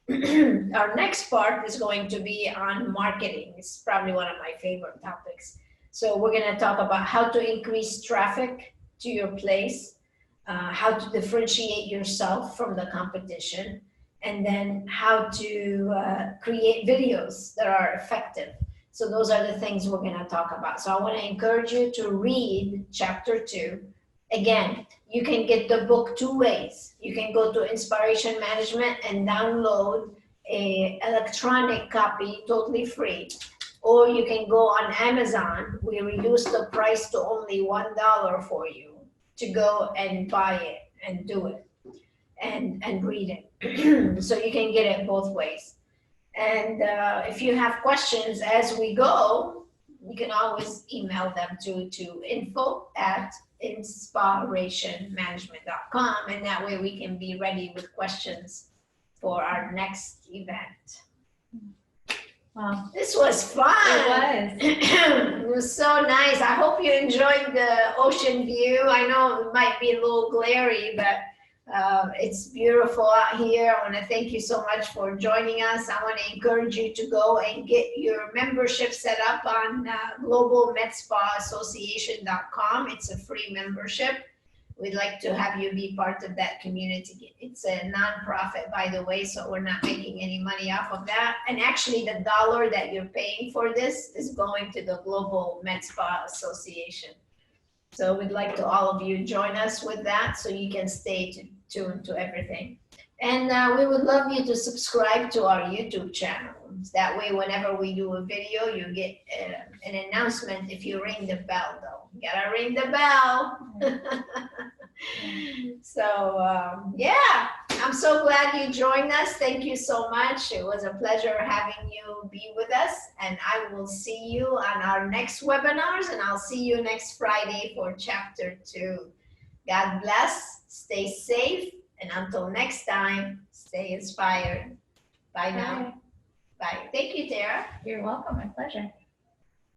Our next part is going to be on marketing. It's probably one of my favorite topics. So we're going to talk about how to increase traffic to your place, how to differentiate yourself from the competition, and then how to create videos that are effective. So those are the things we're going to talk about. So I want to encourage you to read chapter 2. Again, you can get the book 2 ways. You can go to InSPAration Management and download an electronic copy totally free. Or you can go on Amazon. We reduced the price to only $1 for you to go and buy it and do it and read it. So you can get it both ways. And if you have questions as we go, you can always email them to info@inspirationmanagement.com, and that way we can be ready with questions for our next event. Wow. This was fun. It was. It was so nice. I hope you enjoyed the ocean view. I know it might be a little glary, but it's beautiful out here. I want to thank you so much for joining us. I want to encourage you to go and get your membership set up on Global MedSpa Association.com. It's a free membership. We'd like to have you be part of that community. It's a nonprofit, by the way, so we're not making any money off of that. And actually, the dollar that you're paying for this is going to the Global MedSpa Association. So we'd like to all of you join us with that so you can stay tuned to everything. And we would love you to subscribe to our YouTube channel. That way, whenever we do a video, you get an announcement if you ring the bell, though. You gotta ring the bell. So, yeah, I'm so glad you joined us. Thank you so much. It was a pleasure having you be with us. And I will see you on our next webinars, and I'll see you next Friday for chapter 2. God bless. Stay safe. And until next time, stay inspired. Bye now. Bye. Thank you, Tara. You're welcome. My pleasure.